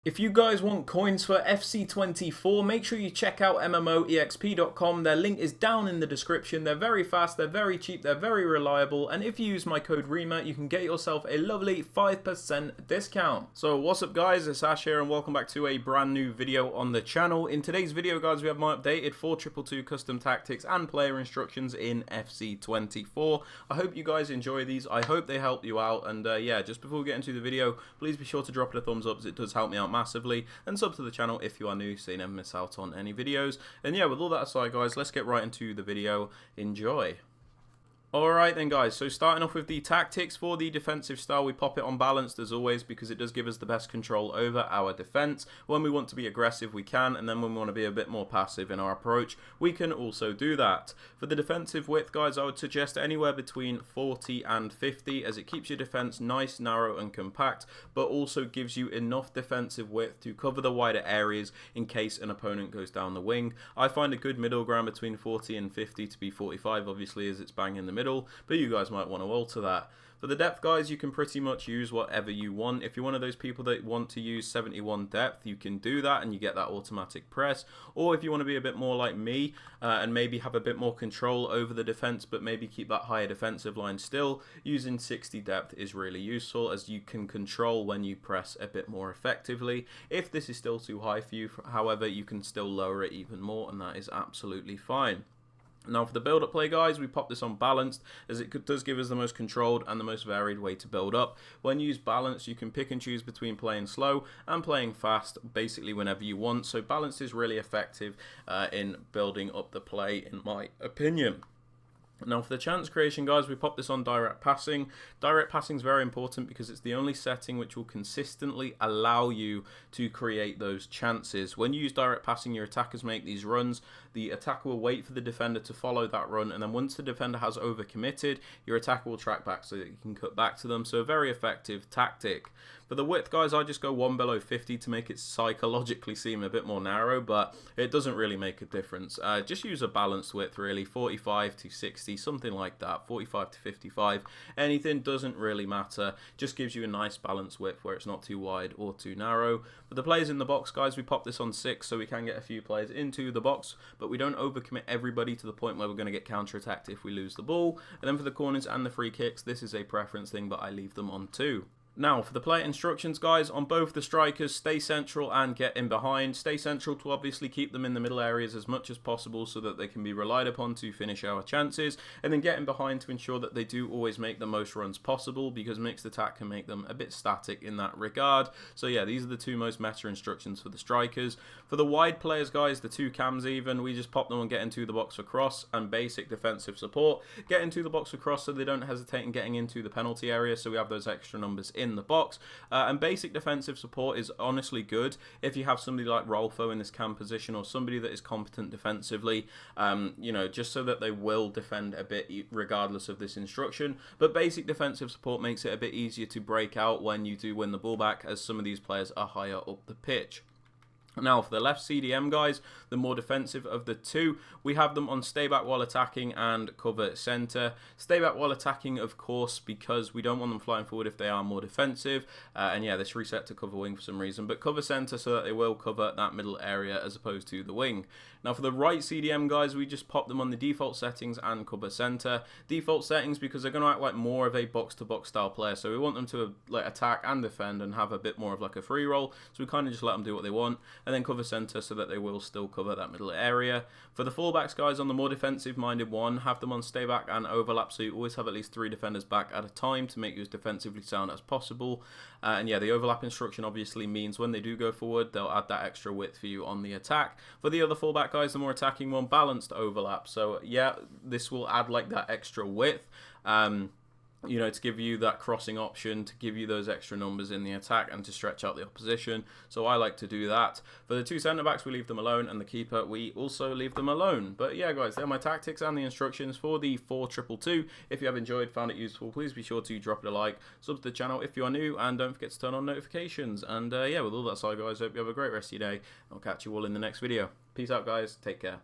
If you guys want coins for FC24, make sure you check out MMOEXP.com. Their link is down in the description. They're very fast, they're very cheap, they're very reliable, and if you use my code Rema, you can get yourself a lovely 5% discount. So what's up guys, it's Ash here and welcome back to a brand new video on the channel. In today's video guys, we have my updated 422 custom tactics and player instructions in FC24. I hope you guys enjoy these, I hope they help you out, and yeah, just before we get into the video, please be sure to drop it a thumbs up as it does help me out massively, and sub to the channel if you are new so you never miss out on any videos. And yeah, with all that aside guys, let's get right into the video. Enjoy. Alright then guys, so starting off with the tactics for the defensive style, we pop it on balanced as always because it does give us the best control over our defense. When we want to be aggressive we can, and then when we want to be a bit more passive in our approach we can also do that. For the defensive width guys, I would suggest anywhere between 40 and 50 as it keeps your defense nice, narrow and compact, but also gives you enough defensive width to cover the wider areas in case an opponent goes down the wing. I find a good middle ground between 40 and 50 to be 45 obviously as it's bang in the middle, but you guys might want to alter that. For the depth guys, you can pretty much use whatever you want. If you're one of those people that want to use 71 depth, you can do that and you get that automatic press. Or if you want to be a bit more like me and maybe have a bit more control over the defense but maybe keep that higher defensive line still, using 60 depth is really useful as you can control when you press a bit more effectively. If this is still too high for you, however, you can still lower it even more and that is absolutely fine. Now for the build-up play guys, we pop this on balanced as it does give us the most controlled and the most varied way to build up. When you use balanced, you can pick and choose between playing slow and playing fast basically whenever you want. So balanced is really effective in building up the play in my opinion. Now for the chance creation guys, we pop this on direct passing. Direct passing is very important because it's the only setting which will consistently allow you to create those chances. When you use direct passing, your attackers make these runs. The attacker will wait for the defender to follow that run, and then once the defender has overcommitted, your attacker will track back so that you can cut back to them. So a very effective tactic. For the width guys, I just go one below 50 to make it psychologically seem a bit more narrow, but it doesn't really make a difference. Just use a balanced width really, 45 to 60, something like that, 45 to 55. Anything doesn't really matter, just gives you a nice balanced width where it's not too wide or too narrow. For the players in the box guys, we pop this on 6 so we can get a few players into the box, but we don't overcommit everybody to the point where we're going to get counter-attacked if we lose the ball. And then for the corners and the free kicks, this is a preference thing, but I leave them on 2. Now, for the player instructions, guys, on both the strikers, stay central and get in behind. Stay central to obviously keep them in the middle areas as much as possible so that they can be relied upon to finish our chances. And then get in behind to ensure that they do always make the most runs possible because mixed attack can make them a bit static in that regard. So yeah, these are the two most meta instructions for the strikers. For the wide players, guys, the two cams even, we just pop them and get into the box for cross and basic defensive support. Get into the box for cross so they don't hesitate in getting into the penalty area, so we have those extra numbers in the box. And basic defensive support is honestly good if you have somebody like Rolfo in this cam position or somebody that is competent defensively, you know, just so that they will defend a bit regardless of this instruction. But basic defensive support makes it a bit easier to break out when you do win the ball back, as some of these players are higher up the pitch. Now for the left CDM guys, the more defensive of the two, we have them on stay back while attacking and cover center. Stay back while attacking, of course, because we don't want them flying forward if they are more defensive. And yeah, this reset to cover wing for some reason, but cover center so that they will cover that middle area as opposed to the wing. Now for the right CDM guys, we just pop them on the default settings and cover center. Default settings because they're going to act like more of a box-to-box style player, so we want them to like attack and defend and have a bit more of like a free roll, so we kind of just let them do what they want. And then cover center so that they will still cover that middle area. For the fullbacks guys, on the more defensive minded one, have them on stay back and overlap, so you always have at least 3 defenders back at a time to make you as defensively sound as possible. And yeah, the overlap instruction obviously means when they do go forward, they'll add that extra width for you on the attack. For the other fullback guys, the more attacking one, balanced overlap. So yeah, this will add like that extra width. You know, to give you that crossing option, to give you those extra numbers in the attack and to stretch out the opposition. So I like to do that. For the two centre backs, we leave them alone, and the keeper, we also leave them alone. But yeah, guys, they're my tactics and the instructions for the 4-2-2. If you have enjoyed, found it useful, please be sure to drop it a like, sub to the channel if you are new, and don't forget to turn on notifications. And yeah, with all that aside, guys, hope you have a great rest of your day. I'll catch you all in the next video. Peace out, guys. Take care.